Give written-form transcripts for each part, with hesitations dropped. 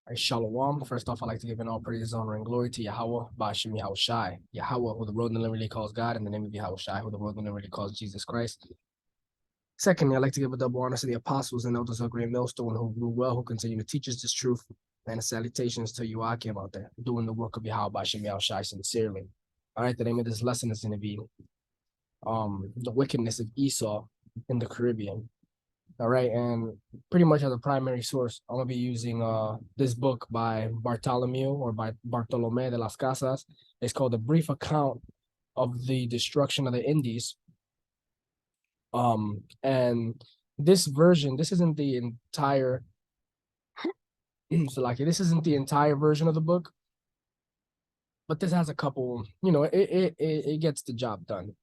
Right, Shalom. First off, I'd like to give an all praise, honor, and glory to Yahweh, Ba'ashem Yahushai. Yahweh, who the world literally calls God, in the name of Yahushai, who the world literally calls Jesus Christ. Secondly, I'd like to give a double honor to the apostles and elders of Great Millstone who grew well, who continue to teach us this truth. And salutations to you, Akim, out there, doing the work of Yahweh, Ba'ashem Yahushai, sincerely. All right, the name of this lesson is going to be the wickedness of Esau in the Caribbean. All right, and pretty much as a primary source, I'm gonna be using this book by Bartholomew or by Bartolomé de las Casas. It's called A Brief Account of the Destruction of the Indies. And this version, this isn't the entire so like this isn't the entire version of the book, but this has a couple, it gets the job done.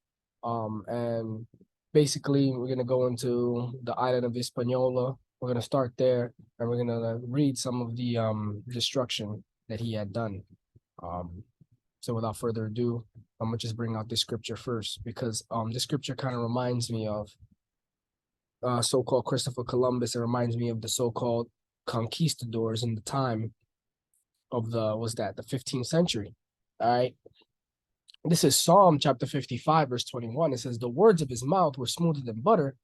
And basically we're gonna go into the island of Hispaniola. We're gonna start there, and we're gonna read some of the destruction that he had done. So without further ado, I'm gonna just bring out this scripture first, because this scripture kind of reminds me of so-called Christopher Columbus. It reminds me of the so-called conquistadors in the time of the 15th century. All right. This is Psalm chapter 55, verse 21. It says, the words of his mouth were smoother than butter,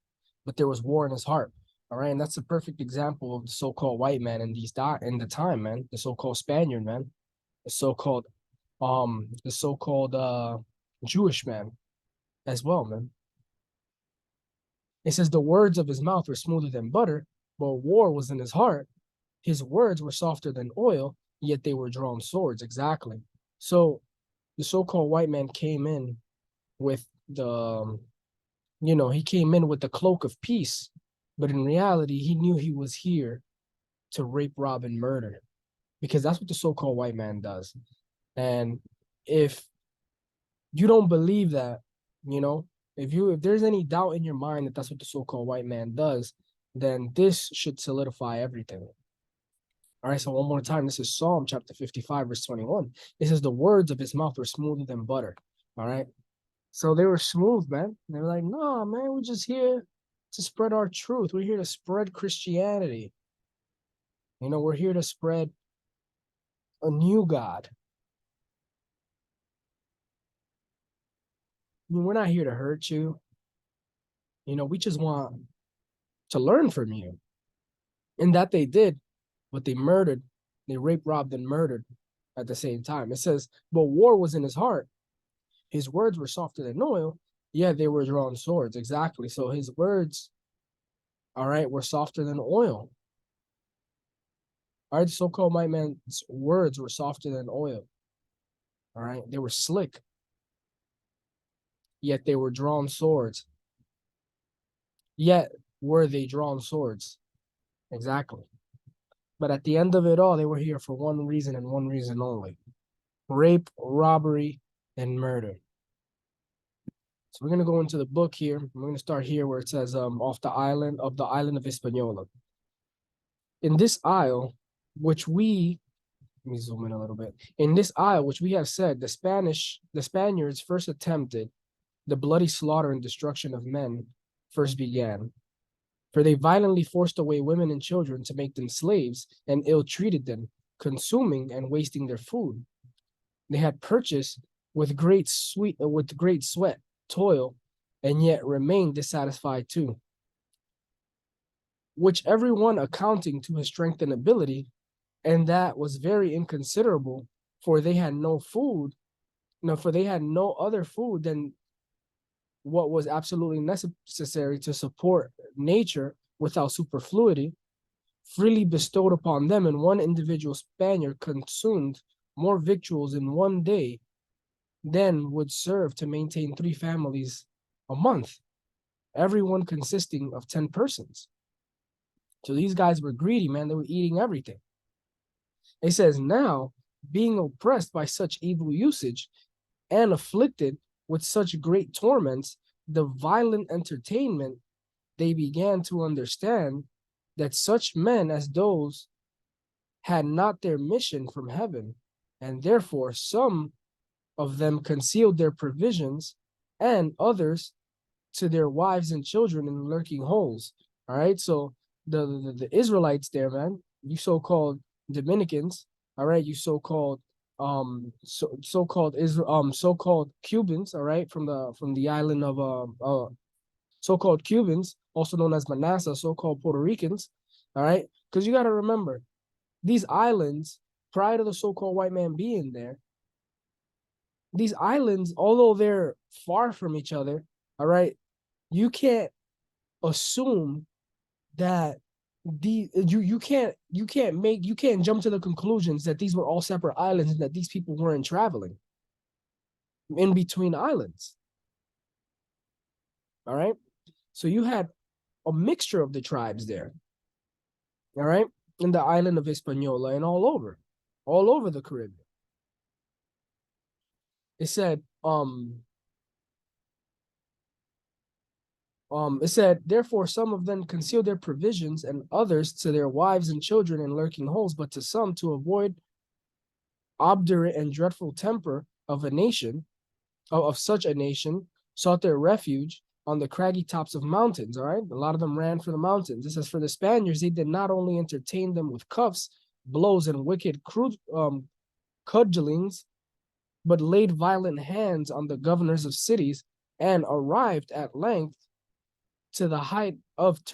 but there was war in his heart. All right. And that's a perfect example of the so-called white man in the time, man. The so-called Spaniard, man. The so-called Jewish man as well, man. It says the words of his mouth were smoother than butter, but war was in his heart. His words were softer than oil, yet they were drawn swords. Exactly. So the so-called white man came in with he came in with the cloak of peace, but in reality, he knew he was here to rape, rob, and murder, because that's what the so-called white man does. And if you don't believe that, if there's any doubt in your mind that that's what the so-called white man does, then this should solidify everything. All right, so one more time, this is Psalm chapter 55, verse 21. It says the words of his mouth were smoother than butter. All right. So they were smooth, man. They were like, no, man, we're just here to spread our truth. We're here to spread Christianity. We're here to spread a new God. We're not here to hurt you. We just want to learn from you. And that they did, but they raped, robbed, and murdered at the same time. It says, but war was in his heart. His words were softer than oil, yet they were drawn swords. Exactly. So his words, all right, were softer than oil. All right, the so-called white man's words were softer than oil. All right, they were slick, yet they were drawn swords. Yet were they drawn swords? Exactly. But at the end of it all, they were here for one reason and one reason only: rape, robbery, and murder. So we're going to go into the book here. We're going to start here where it says off the island of Hispaniola. In this isle, which we let me zoom in a little bit. In this isle, which we have said, the Spaniards first attempted, the bloody slaughter and destruction of men first began. For they violently forced away women and children to make them slaves, and ill-treated them, consuming and wasting their food. They had purchased with great sweat, toil, and yet remained dissatisfied too. Which every one accounting to his strength and ability, and that was very inconsiderable, for they had no food. For they had no other food than what was absolutely necessary to support nature without superfluity, freely bestowed upon them, and one individual Spaniard consumed more victuals in one day than would serve to maintain 3 families a month, everyone consisting of 10 persons. So these guys were greedy, man. They were eating everything. It says, now, being oppressed by such evil usage and afflicted with such great torments, the violent entertainment, they began to understand that such men as those had not their mission from heaven, and therefore some of them concealed their provisions, and others to their wives and children in lurking holes. All right, so the Israelites there, man, you so-called Dominicans, all right, you so-called so-called Cubans, all right, from the island of so-called Cubans, also known as Manasseh, so-called Puerto Ricans, all right, because you got to remember these islands prior to the so-called white man being there, these islands, although they're far from each other, all right, you can't assume that you can't jump to the conclusions that these were all separate islands and that these people weren't traveling in between islands. All right. So you had a mixture of the tribes there. All right. In the island of Hispaniola and all over the Caribbean. It said, therefore, some of them concealed their provisions, and others to their wives and children in lurking holes, but to some to avoid obdurate and dreadful temper of a nation, of such a nation, sought their refuge on the craggy tops of mountains. All right. A lot of them ran for the mountains. It says, for the Spaniards, they did not only entertain them with cuffs, blows, and wicked cudgelings, but laid violent hands on the governors of cities, and arrived at length to the height of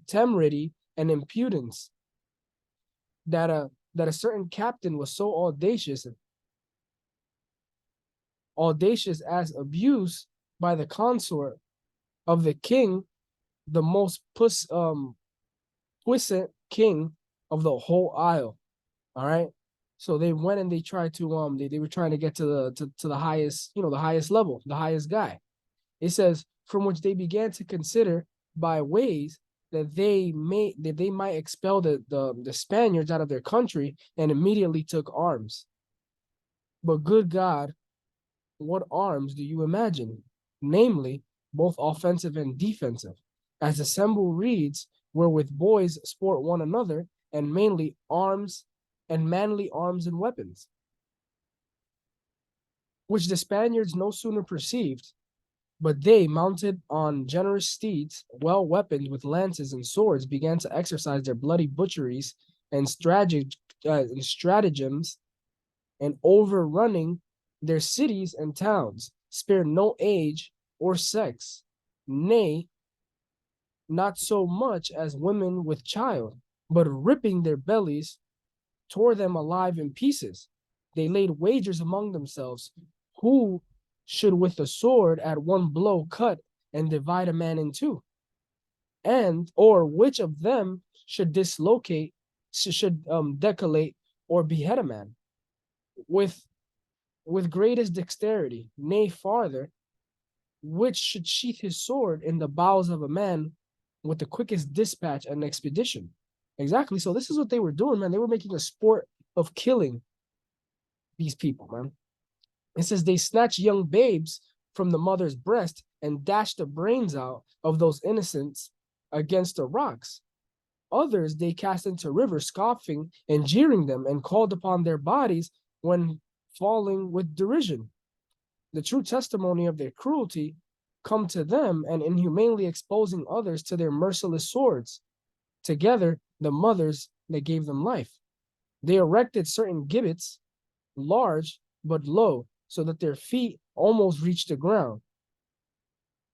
temerity and impudence that a certain captain was so audacious as abuse by the consort of the king, the most puissant king of the whole isle. All right. So they went and they tried to they were trying to get to the highest, the highest level, the highest guy. It says, from which they began to consider by ways that they might expel the Spaniards out of their country, and immediately took arms. But good God, what arms do you imagine? Namely, both offensive and defensive. As the symbol reads, wherewith boys sport one another, and mainly arms and manly arms and weapons, which the Spaniards no sooner perceived, but they, mounted on generous steeds, well weaponed with lances and swords, began to exercise their bloody butcheries and stratagems, and overrunning their cities and towns, spared no age or sex, nay, not so much as women with child, but ripping their bellies, tore them alive in pieces. They laid wagers among themselves, who should with the sword at one blow cut and divide a man in two, and or which of them should decollate or behead a man with greatest dexterity, nay farther, which should sheath his sword in the bowels of a man with the quickest dispatch and expedition. Exactly. So this is what they were doing, man. They were making a sport of killing these people, man. It says they snatched young babes from the mother's breast and dashed the brains out of those innocents against the rocks. Others they cast into rivers, scoffing and jeering them, and called upon their bodies when falling with derision. The true testimony of their cruelty come to them, and inhumanely exposing others to their merciless swords. Together, the mothers that gave them life. They erected certain gibbets, large but low, so that their feet almost reached the ground,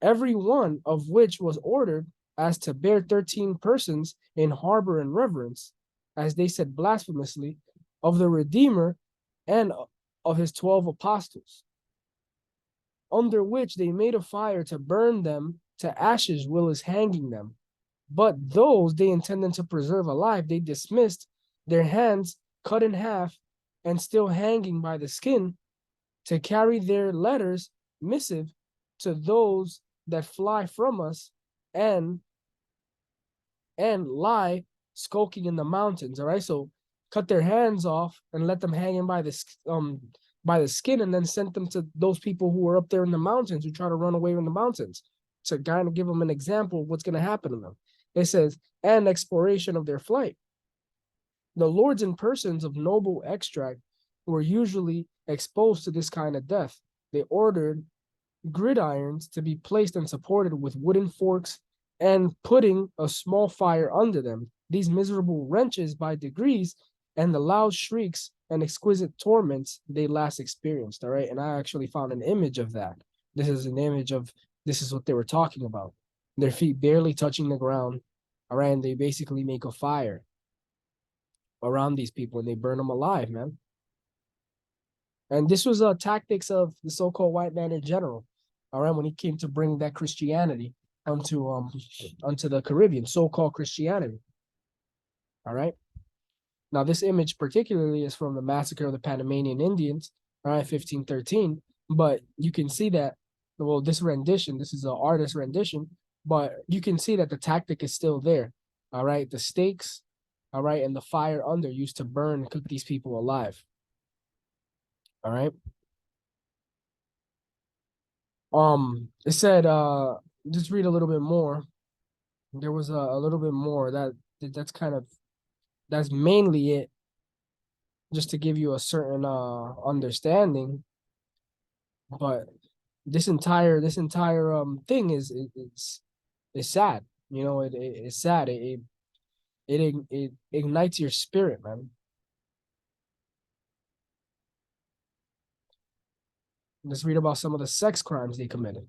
every one of which was ordered as to bear 13 persons in harbor and reverence, as they said blasphemously, of the Redeemer and of his 12 apostles, under which they made a fire to burn them to ashes while as hanging them. But those they intended to preserve alive, they dismissed, their hands cut in half and still hanging by the skin, to carry their letters missive to those that fly from us, and lie skulking in the mountains. All right, so cut their hands off and let them hang in by the skin, and then sent them to those people who were up there in the mountains who try to run away from the mountains, to kind of give them an example of what's going to happen to them. It says, and exploration of their flight. The lords and persons of noble extract were usually exposed to this kind of death. They ordered gridirons to be placed and supported with wooden forks, and putting a small fire under them, these miserable wrenches by degrees, and the loud shrieks and exquisite torments they last experienced. All right. And I actually found an image of that. This is an image of this is what they were talking about. Their feet barely touching the ground. All right. And they basically make a fire around these people and they burn them alive, man. And this was tactics of the so-called white man in general. All right, when he came to bring that Christianity onto the Caribbean, so-called Christianity. All right. Now, this image particularly is from the massacre of the Panamanian Indians, all right, 1513. But you can see that, well, this rendition, this is an artist rendition, but you can see that the tactic is still there. All right, the stakes, all right, and the fire under used to burn and cook these people alive. All right. It said, just read a little bit more. There was a little bit more that's mainly it, just to give you a certain understanding. But this entire thing is sad. You know, it's sad. It ignites your spirit, man. Let's read about some of the sex crimes they committed.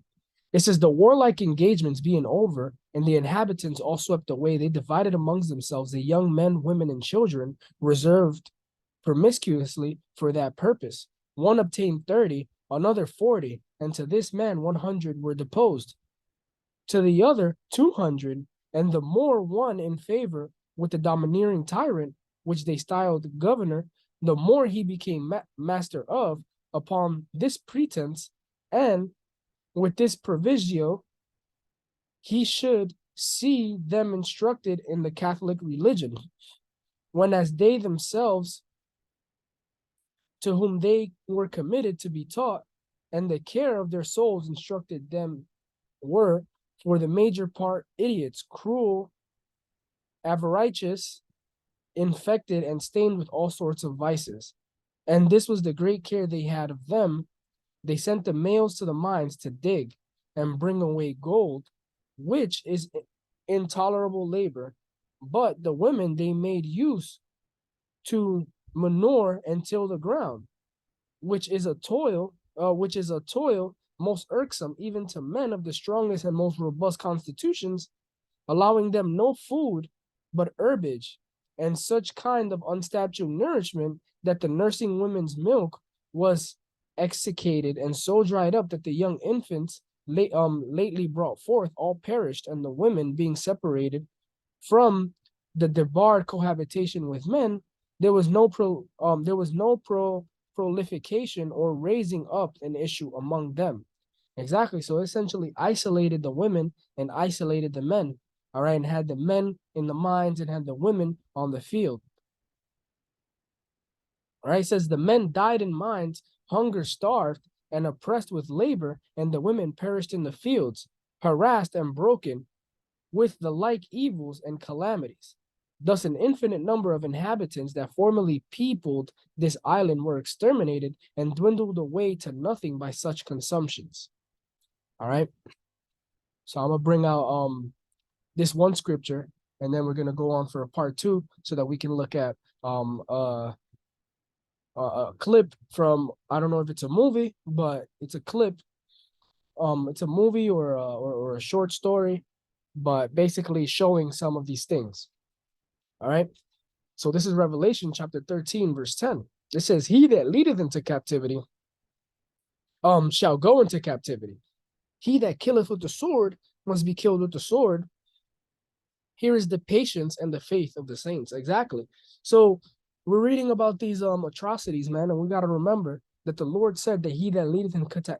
It says the warlike engagements being over, and the inhabitants all swept away, they divided amongst themselves the young men, women, and children reserved promiscuously for that purpose. One obtained 30, another 40, and to this man 100 were deposed. To the other 200, and the more one in favor with the domineering tyrant, which they styled governor, the more he became master of, upon this pretense, and with this proviso, he should see them instructed in the Catholic religion, when as they themselves to whom they were committed to be taught, and the care of their souls instructed them were, for the major part, idiots, cruel, avaricious, infected, and stained with all sorts of vices. And this was the great care they had of them. They sent the males to the mines to dig and bring away gold, which is intolerable labor. But the women they made use to manure and till the ground, which is a toil most irksome even to men of the strongest and most robust constitutions, allowing them no food but herbage, and such kind of unstatued nourishment that the nursing women's milk was exsicated and so dried up that the young infants lately brought forth all perished, and the women being separated from the debarred cohabitation with men, there was no prolification or raising up an issue among them. Exactly. So essentially isolated the women and isolated the men. All right, and had the men in the mines and had the women on the field. All right, it says the men died in mines, hunger starved, and oppressed with labor, and the women perished in the fields, harassed and broken with the like evils and calamities. Thus, an infinite number of inhabitants that formerly peopled this island were exterminated and dwindled away to nothing by such consumptions. All right. So I'm gonna bring out this one scripture, and then we're gonna go on for a part two so that we can look at a clip from, I don't know if it's a movie, but it's a clip. It's a movie or a short story, but basically showing some of these things. All right. So this is Revelation chapter 13, verse 10. It says, he that leadeth into captivity shall go into captivity. He that killeth with the sword must be killed with the sword. Here is the patience and the faith of the saints. Exactly. So we're reading about these atrocities, man, and we got to remember that the Lord said that he that leadeth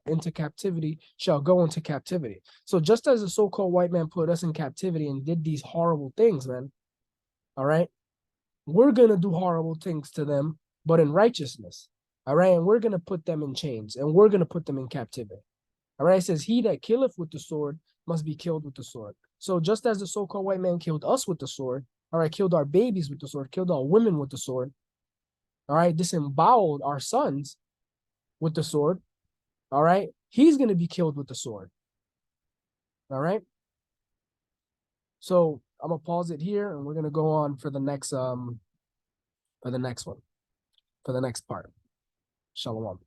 into captivity shall go into captivity. So just as the so-called white man put us in captivity and did these horrible things, man, all right, we're going to do horrible things to them, but in righteousness, all right, and we're going to put them in chains, and we're going to put them in captivity. All right, it says, he that killeth with the sword must be killed with the sword. So just as the so-called white man killed us with the sword, all right, killed our babies with the sword, killed our women with the sword, all right, disemboweled our sons with the sword, all right, he's going to be killed with the sword. All right. So I'm gonna pause it here, and we're gonna go on for the next one, for the next part. Shalom.